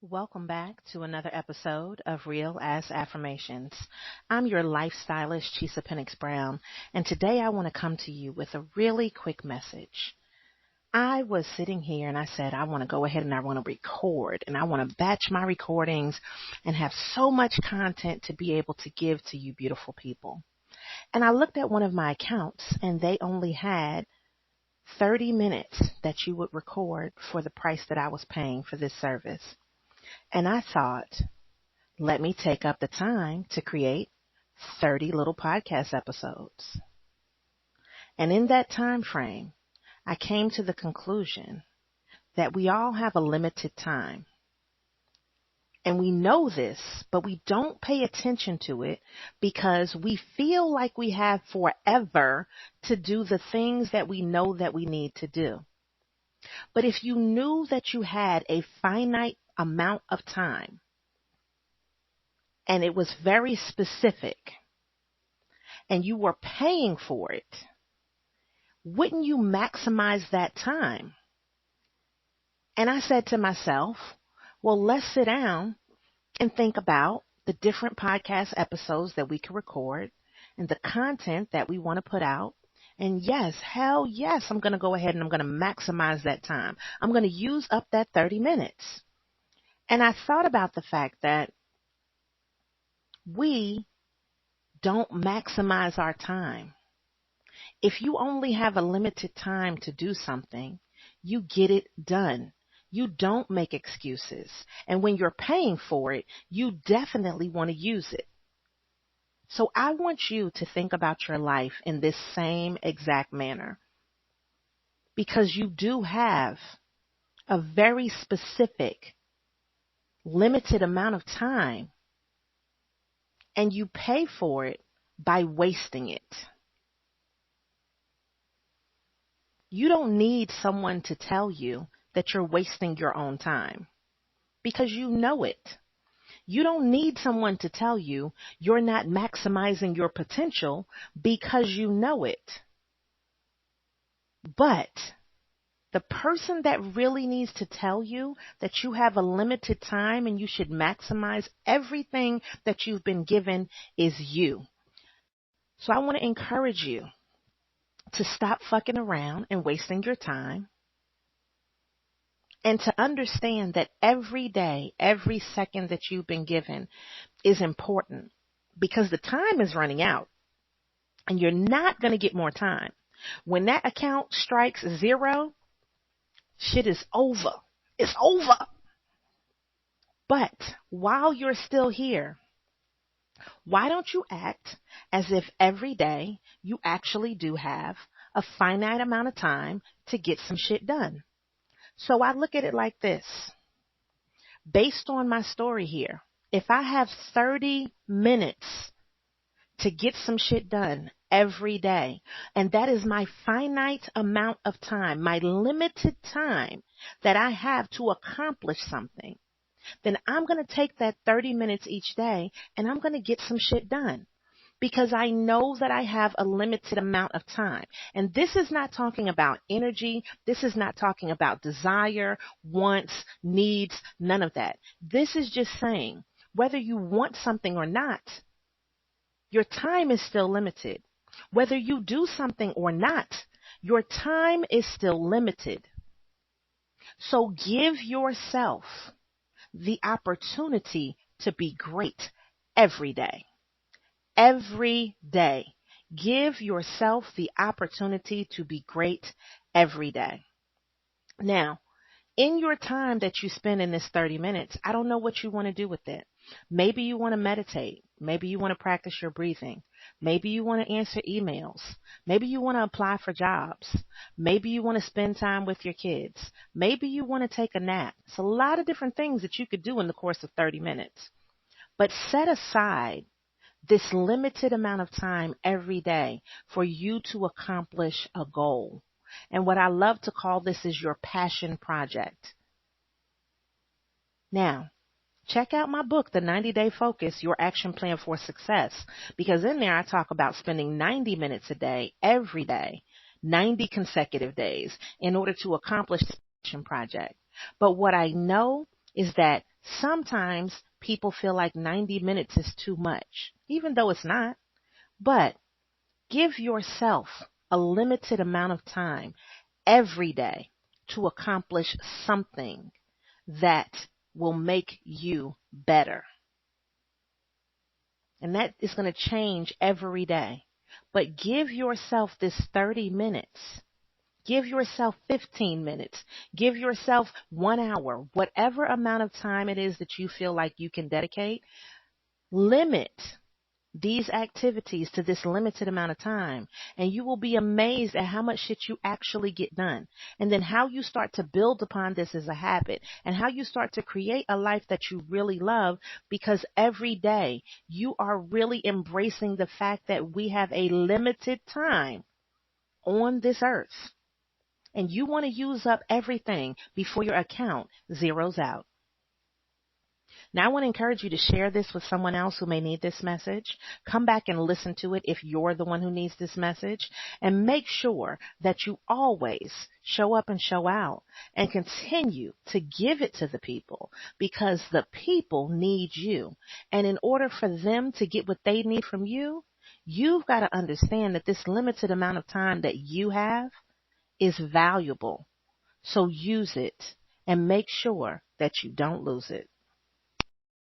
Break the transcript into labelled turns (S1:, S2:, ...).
S1: Welcome back to another episode of Real Ass Affirmations. I'm your lifestylist, Chisa Pennix-Brown, and today I want to come to you with a really quick message. I was sitting here and I said, I want to go ahead and I want to record and I want to batch my recordings and have so much content to be able to give to you beautiful people. And I looked at one of my accounts and they only had 30 minutes that you would record for the price that I was paying for this service. And I thought, let me take up the time to create 30 little podcast episodes. And in that time frame, I came to the conclusion that we all have a limited time. And we know this, but we don't pay attention to it because we feel like we have forever to do the things that we know that we need to do. But if you knew that you had a finite amount of time and it was very specific and you were paying for it, wouldn't you maximize that time? And I said to myself, well, let's sit down and think about the different podcast episodes that we can record and the content that we want to put out. And yes, hell yes, I'm going to go ahead and I'm going to maximize that time. I'm going to use up that 30 minutes. And I thought about the fact that we don't maximize our time. If you only have a limited time to do something, you get it done. You don't make excuses. And when you're paying for it, you definitely want to use it. So I want you to think about your life in this same exact manner, because you do have a very specific, limited amount of time, and you pay for it by wasting it. You don't need someone to tell you that you're wasting your own time because you know it. You don't need someone to tell you you're not maximizing your potential because you know it. But the person that really needs to tell you that you have a limited time and you should maximize everything that you've been given is you. So I want to encourage you to stop fucking around and wasting your time, and to understand that every day, every second that you've been given is important, because the time is running out and you're not going to get more time. When that account strikes zero, shit is over. It's over. But while you're still here, why don't you act as if every day you actually do have a finite amount of time to get some shit done? So I look at it like this. Based on my story here, if I have 30 minutes to get some shit done every day, and that is my finite amount of time, my limited time that I have to accomplish something, then I'm going to take that 30 minutes each day and I'm going to get some shit done. Because I know that I have a limited amount of time. And this is not talking about energy. This is not talking about desire, wants, needs, none of that. This is just saying whether you want something or not, your time is still limited. Whether you do something or not, your time is still limited. So give yourself the opportunity to be great every day. Every day. Give yourself the opportunity to be great every day. Now, in your time that you spend in this 30 minutes, I don't know what you want to do with it. Maybe you want to meditate. Maybe you want to practice your breathing. Maybe you want to answer emails. Maybe you want to apply for jobs. Maybe you want to spend time with your kids. Maybe you want to take a nap. It's a lot of different things that you could do in the course of 30 minutes. But set aside this limited amount of time every day for you to accomplish a goal. And what I love to call this is your passion project. Now, check out my book, The 90-Day Focus, Your Action Plan for Success, because in there I talk about spending 90 minutes a day, every day, 90 consecutive days in order to accomplish this passion project. But what I know is that Sometimes people feel like 90 minutes is too much, even though it's not. But give yourself a limited amount of time every day to accomplish something that will make you better. And that is going to change every day. But give yourself this 30 minutes. Give yourself 15 minutes. Give yourself 1 hour. Whatever amount of time it is that you feel like you can dedicate, limit these activities to this limited amount of time, and you will be amazed at how much shit you actually get done. And then how you start to build upon this as a habit, and how you start to create a life that you really love, because every day you are really embracing the fact that we have a limited time on this earth, and you want to use up everything before your account zeroes out. Now, I want to encourage you to share this with someone else who may need this message. Come back and listen to it if you're the one who needs this message. And make sure that you always show up and show out and continue to give it to the people, because the people need you. And in order for them to get what they need from you, you've got to understand that this limited amount of time that you have is valuable. So use it and make sure that you don't lose it.